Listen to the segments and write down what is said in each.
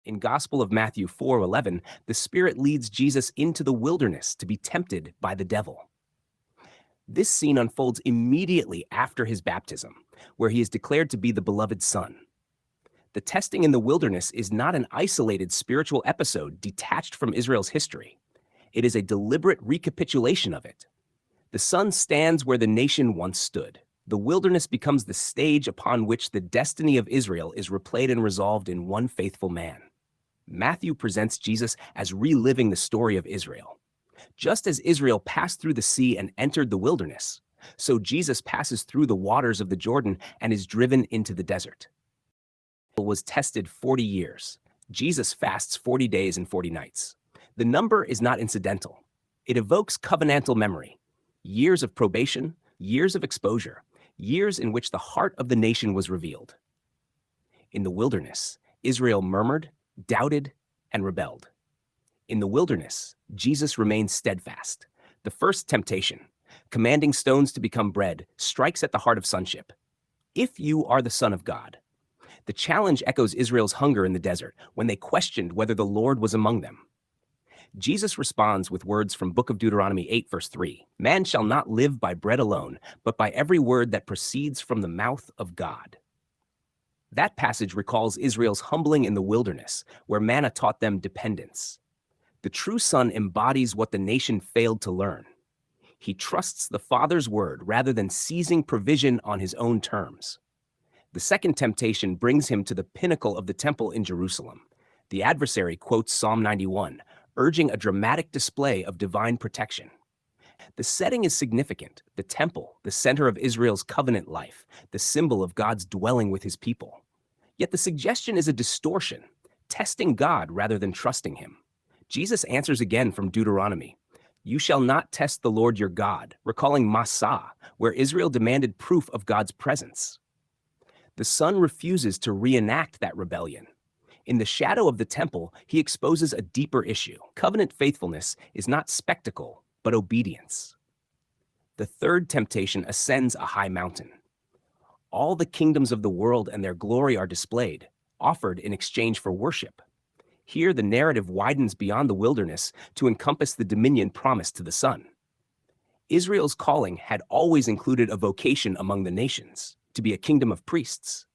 In Gospel of Matthew 4:11, the Spirit leads Jesus into the wilderness to be tempted by the devil. This scene unfolds immediately after his baptism, where he is declared to be the beloved Son. The testing in the wilderness is not an isolated spiritual episode detached from Israel's history. It is a deliberate recapitulation of it. The Son stands where the nation once stood. The wilderness becomes the stage upon which the destiny of Israel is replayed and resolved in one faithful man. Matthew presents Jesus as reliving the story of Israel. Just as Israel passed through the sea and entered the wilderness, so Jesus passes through the waters of the Jordan and is driven into the desert. Was tested 40 years. Jesus fasts 40 days and 40 nights. The number is not incidental. It evokes covenantal memory, years of probation, years of exposure, years in which the heart of the nation was revealed. In the wilderness, Israel murmured, doubted, and rebelled. In the wilderness, Jesus remains steadfast. The first temptation, commanding stones to become bread, strikes at the heart of sonship. If you are the Son of God. The challenge echoes Israel's hunger in the desert when they questioned whether the Lord was among them. Jesus responds with words from Book of Deuteronomy 8, verse 3. Man shall not live by bread alone, but by every word that proceeds from the mouth of God. That passage recalls Israel's humbling in the wilderness, where manna taught them dependence. The true Son embodies what the nation failed to learn. He trusts the Father's word rather than seizing provision on his own terms. The second temptation brings him to the pinnacle of the temple in Jerusalem. The adversary quotes Psalm 91, urging a dramatic display of divine protection. The setting is significant. The temple, the center of Israel's covenant life, the symbol of God's dwelling with his people. Yet the suggestion is a distortion, testing God rather than trusting him. Jesus answers again from Deuteronomy. You shall not test the Lord your God, recalling Massah, where Israel demanded proof of God's presence. The Son refuses to reenact that rebellion. In the shadow of the temple, he exposes a deeper issue. Covenant faithfulness is not spectacle, but obedience. The third temptation ascends a high mountain. All the kingdoms of the world and their glory are displayed, offered in exchange for worship. Here, the narrative widens beyond the wilderness to encompass the dominion promised to the Son. Israel's calling had always included a vocation among the nations, to be a kingdom of priests.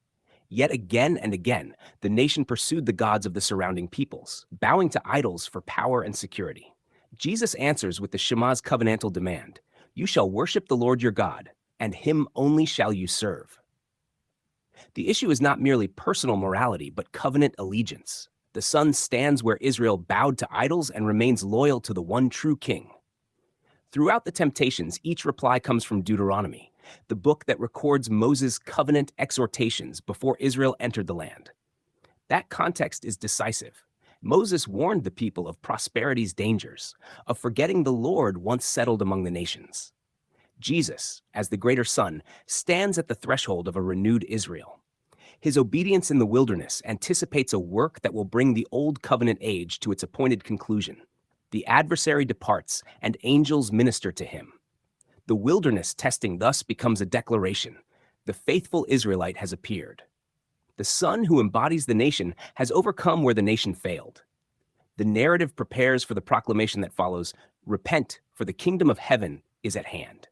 Yet again and again, the nation pursued the gods of the surrounding peoples, bowing to idols for power and security. Jesus answers with the Shema's covenantal demand, you shall worship the Lord your God, and him only shall you serve. The issue is not merely personal morality, but covenant allegiance. The Son stands where Israel bowed to idols and remains loyal to the one true king. Throughout the temptations, each reply comes from Deuteronomy, the book that records Moses' covenant exhortations before Israel entered the land. That context is decisive. Moses warned the people of prosperity's dangers, of forgetting the Lord once settled among the nations. Jesus, as the greater Son, stands at the threshold of a renewed Israel. His obedience in the wilderness anticipates a work that will bring the old covenant age to its appointed conclusion. The adversary departs, and angels minister to him. The wilderness testing thus becomes a declaration. The faithful Israelite has appeared. The Son who embodies the nation has overcome where the nation failed. The narrative prepares for the proclamation that follows, repent, for the kingdom of heaven is at hand.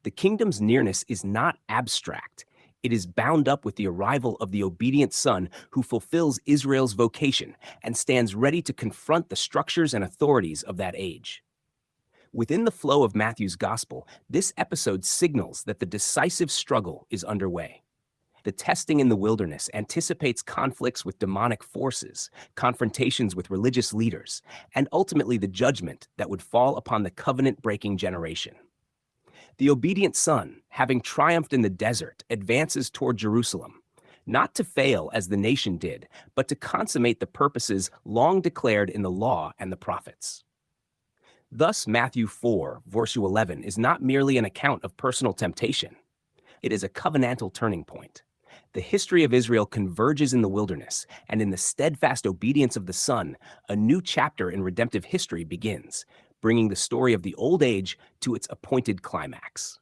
The kingdom's nearness is not abstract. It is bound up with the arrival of the obedient Son who fulfills Israel's vocation and stands ready to confront the structures and authorities of that age. Within the flow of Matthew's gospel, this episode signals that the decisive struggle is underway. The testing in the wilderness anticipates conflicts with demonic forces, confrontations with religious leaders, and ultimately the judgment that would fall upon the covenant-breaking generation. The obedient Son, having triumphed in the desert, advances toward Jerusalem, not to fail as the nation did, but to consummate the purposes long declared in the law and the prophets. Thus, Matthew 4, verse 11, is not merely an account of personal temptation. It is a covenantal turning point. The history of Israel converges in the wilderness, and in the steadfast obedience of the Son, a new chapter in redemptive history begins, bringing the story of the old age to its appointed climax.